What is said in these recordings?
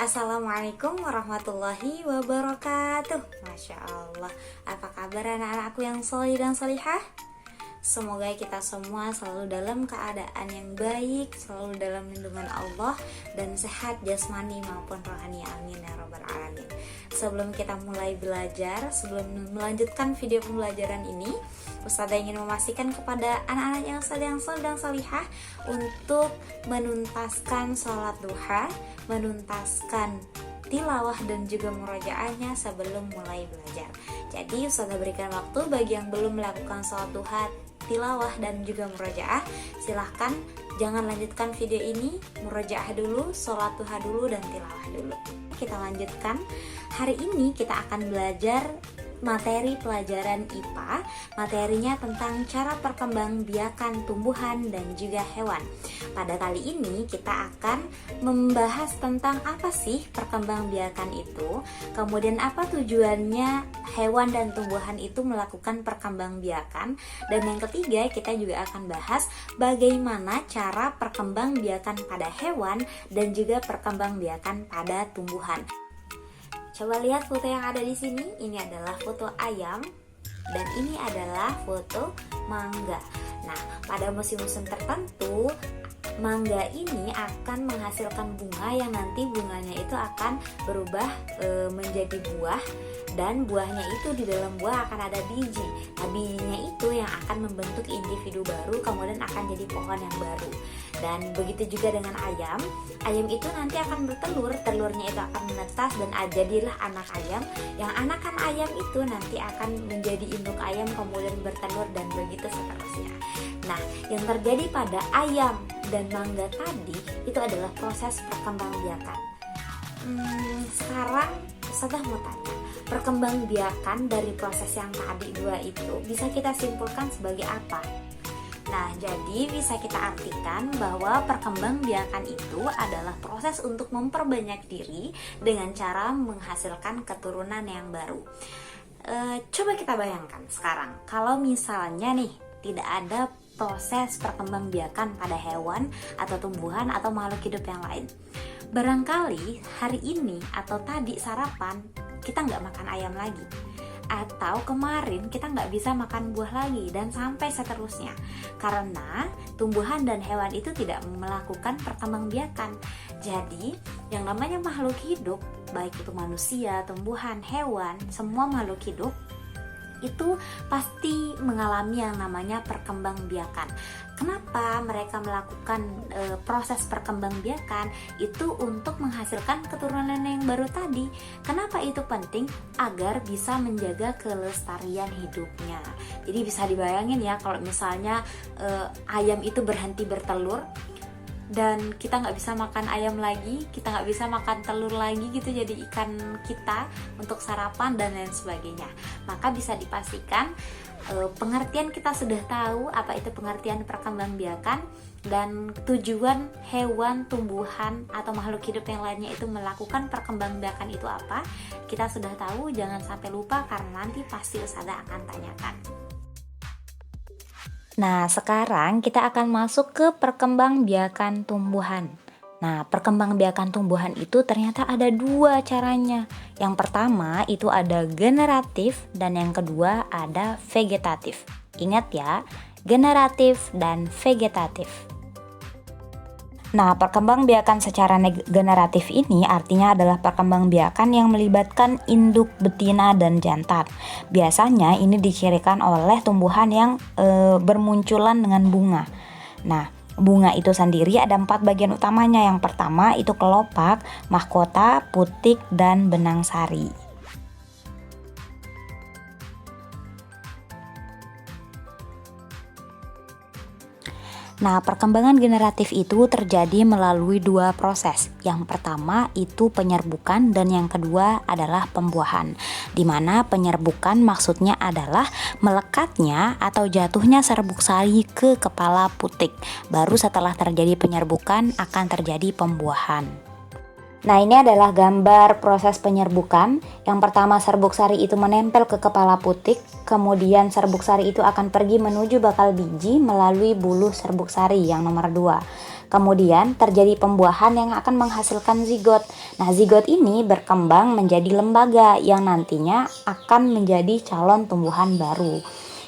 Assalamualaikum warahmatullahi wabarakatuh. Masya Allah, apa kabar anak-anakku yang solih dan solihah? Semoga kita semua selalu dalam keadaan yang baik, selalu dalam lindungan Allah, dan sehat jasmani maupun rohani, amin ya rabbal alamin. Sebelum kita mulai belajar, sebelum melanjutkan video pembelajaran ini, Ustazah ingin memastikan kepada anak-anak yang sedang solih dan solihah untuk menuntaskan sholat duha, menuntaskan tilawah dan juga murojaahnya sebelum mulai belajar. Jadi Ustazah berikan waktu bagi yang belum melakukan sholat duha, tilawah dan juga murojaah, silahkan jangan lanjutkan video ini, murojaah dulu, sholat duha dulu, dan tilawah dulu. Kita lanjutkan. Hari ini kita akan belajar materi pelajaran IPA. Materinya tentang cara perkembangbiakan tumbuhan dan juga hewan. Pada kali ini kita akan membahas tentang apa sih perkembangbiakan itu, kemudian apa tujuannya hewan dan tumbuhan itu melakukan perkembangbiakan, dan yang ketiga kita juga akan bahas bagaimana cara perkembangbiakan pada hewan dan juga perkembangbiakan pada tumbuhan. Coba lihat foto yang ada di sini. Ini adalah foto ayam dan ini adalah foto mangga. Nah, pada musim-musim tertentu mangga ini akan menghasilkan bunga yang nanti bunganya itu akan berubah menjadi buah, dan buahnya itu di dalam buah akan ada biji. Nah, bijinya itu yang akan membentuk individu baru, kemudian akan jadi pohon yang baru. Dan begitu juga dengan ayam. Ayam itu nanti akan bertelur, telurnya itu akan menetas dan jadilah anak ayam. Yang anakan ayam itu nanti akan menjadi induk ayam, kemudian bertelur, dan begitu seterusnya. Nah, yang terjadi pada ayam dan mangga tadi itu adalah proses perkembangbiakan. Sekarang Ustazah mau tanya, perkembangbiakan dari proses yang tadi dua itu bisa kita simpulkan sebagai apa? Nah, jadi bisa kita artikan bahwa perkembangbiakan itu adalah proses untuk memperbanyak diri dengan cara menghasilkan keturunan yang baru. Coba kita bayangkan sekarang, kalau misalnya nih tidak ada proses perkembangbiakan pada hewan atau tumbuhan atau makhluk hidup yang lain. Barangkali hari ini atau tadi sarapan kita nggak makan ayam lagi, atau kemarin kita nggak bisa makan buah lagi, dan sampai seterusnya, karena tumbuhan dan hewan itu tidak melakukan perkembangbiakan. Jadi yang namanya makhluk hidup, baik itu manusia, tumbuhan, hewan, semua makhluk hidup itu pasti mengalami yang namanya perkembangbiakan. Kenapa mereka melakukan proses perkembangbiakan? Itu untuk menghasilkan keturunan yang baru tadi. Kenapa itu penting? Agar bisa menjaga kelestarian hidupnya. Jadi bisa dibayangin ya, kalau misalnya ayam itu berhenti bertelur dan kita nggak bisa makan ayam lagi, kita nggak bisa makan telur lagi gitu, jadi ikan kita untuk sarapan dan lain sebagainya, maka bisa dipastikan pengertian kita sudah tahu apa itu pengertian perkembangbiakan, dan tujuan hewan, tumbuhan, atau makhluk hidup yang lainnya itu melakukan perkembangbiakan itu apa. Kita sudah tahu, jangan sampai lupa karena nanti pasti Ustazah akan tanyakan. Nah, sekarang kita akan masuk ke perkembangbiakan tumbuhan. Nah, perkembangbiakan tumbuhan itu ternyata ada dua caranya. Yang pertama itu ada generatif dan yang kedua ada vegetatif. Ingat ya, generatif dan vegetatif. Nah, perkembangbiakan secara generatif ini artinya adalah perkembangbiakan yang melibatkan induk, betina, dan jantan. Biasanya ini dicirikan oleh tumbuhan yang bermunculan dengan bunga. Nah, bunga itu sendiri ada 4 bagian utamanya. Yang pertama itu kelopak, mahkota, putik, dan benang sari. Nah, perkembangan generatif itu terjadi melalui 2 proses. Yang pertama itu penyerbukan dan yang kedua adalah pembuahan. Di mana penyerbukan maksudnya adalah melekatnya atau jatuhnya serbuk sari ke kepala putik. Baru setelah terjadi penyerbukan akan terjadi pembuahan. Nah, ini adalah gambar proses penyerbukan. Yang pertama, serbuk sari itu menempel ke kepala putik, kemudian serbuk sari itu akan pergi menuju bakal biji melalui bulu serbuk sari yang nomor 2. Kemudian terjadi pembuahan yang akan menghasilkan zigot. Nah, zigot ini berkembang menjadi lembaga yang nantinya akan menjadi calon tumbuhan baru.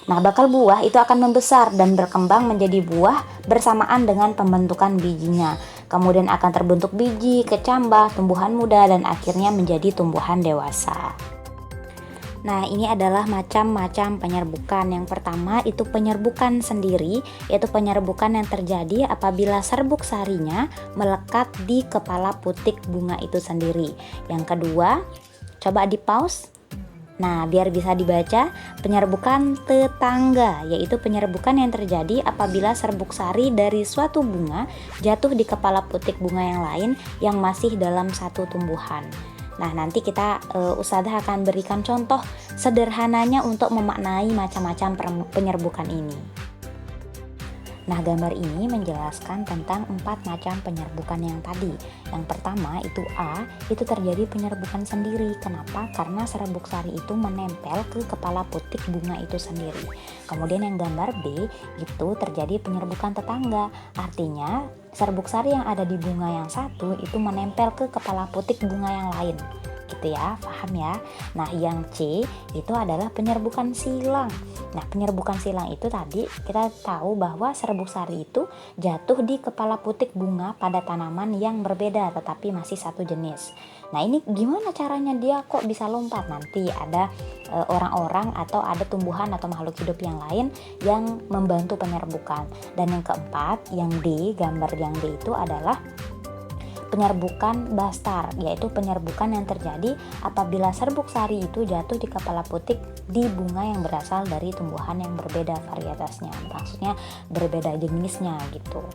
Nah, bakal buah itu akan membesar dan berkembang menjadi buah bersamaan dengan pembentukan bijinya. Kemudian akan terbentuk biji, kecambah, tumbuhan muda, dan akhirnya menjadi tumbuhan dewasa. Nah, ini adalah macam-macam penyerbukan. Yang pertama itu penyerbukan sendiri, yaitu penyerbukan yang terjadi apabila serbuk sarinya melekat di kepala putik bunga itu sendiri. Yang kedua, coba di pause. Nah, biar bisa dibaca, penyerbukan tetangga, yaitu penyerbukan yang terjadi apabila serbuk sari dari suatu bunga jatuh di kepala putik bunga yang lain yang masih dalam satu tumbuhan. Nah, nanti kita Ustadzah akan berikan contoh sederhananya untuk memaknai macam-macam penyerbukan ini. Nah, gambar ini menjelaskan tentang 4 macam penyerbukan yang tadi. Yang pertama itu A, itu terjadi penyerbukan sendiri. Kenapa? Karena serbuk sari itu menempel ke kepala putik bunga itu sendiri. Kemudian yang gambar B, itu terjadi penyerbukan tetangga. Artinya, serbuk sari yang ada di bunga yang satu itu menempel ke kepala putik bunga yang lain. Gitu ya, paham ya? Nah, yang C itu adalah penyerbukan silang. Nah, penyerbukan silang itu tadi kita tahu bahwa serbuk sari itu jatuh di kepala putik bunga pada tanaman yang berbeda tetapi masih satu jenis. Nah, ini gimana caranya dia kok bisa lompat? Nanti ada orang-orang atau ada tumbuhan atau makhluk hidup yang lain yang membantu penyerbukan. Dan yang keempat, yang D, gambar yang D itu adalah penyerbukan bastar, yaitu penyerbukan yang terjadi apabila serbuk sari itu jatuh di kepala putik di bunga yang berasal dari tumbuhan yang berbeda varietasnya, maksudnya berbeda jenisnya gitu.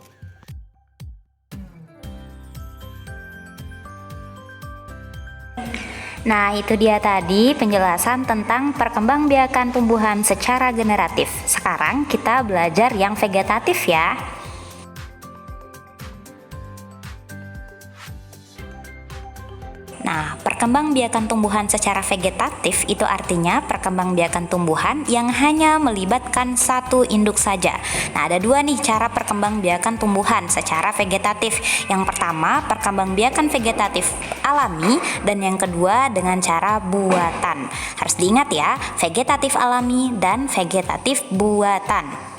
Nah, itu dia tadi penjelasan tentang perkembangbiakan tumbuhan secara generatif. Sekarang kita belajar yang vegetatif ya. Nah, perkembangbiakan tumbuhan secara vegetatif itu artinya perkembangbiakan tumbuhan yang hanya melibatkan satu induk saja. Nah, ada 2 nih cara perkembangbiakan tumbuhan secara vegetatif. Yang pertama, perkembangbiakan vegetatif alami, dan yang kedua dengan cara buatan. Harus diingat ya, vegetatif alami dan vegetatif buatan.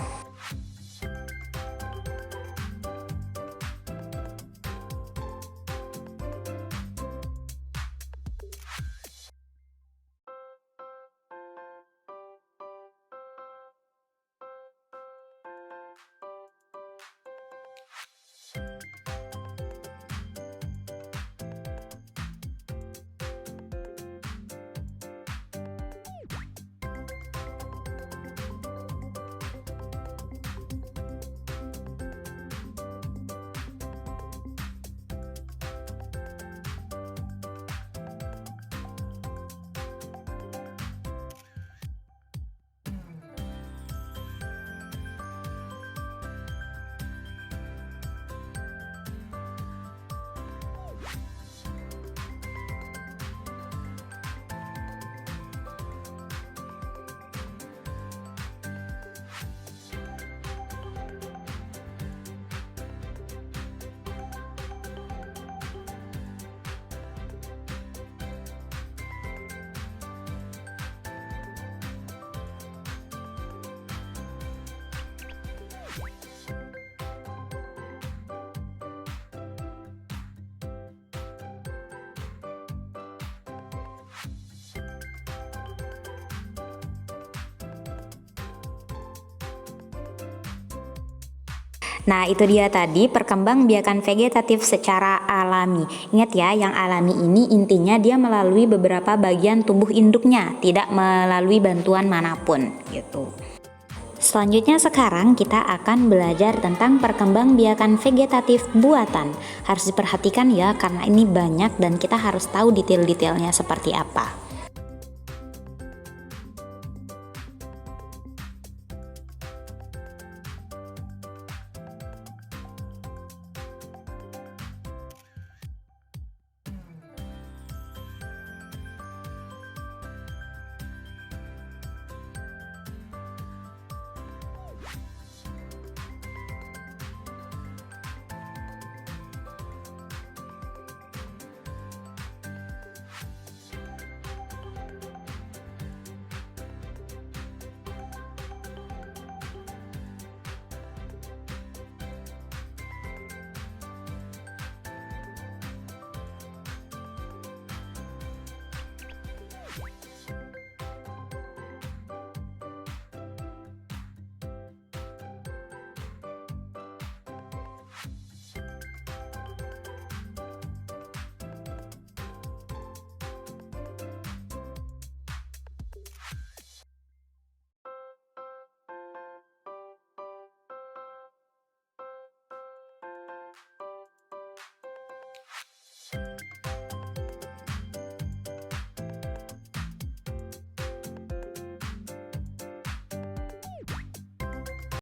Nah, itu dia tadi perkembangbiakan vegetatif secara alami. Ingat ya, yang alami ini intinya dia melalui beberapa bagian tubuh induknya, tidak melalui bantuan manapun gitu. Selanjutnya sekarang kita akan belajar tentang perkembangbiakan vegetatif buatan. Harus diperhatikan ya, karena ini banyak dan kita harus tahu detail-detailnya seperti apa.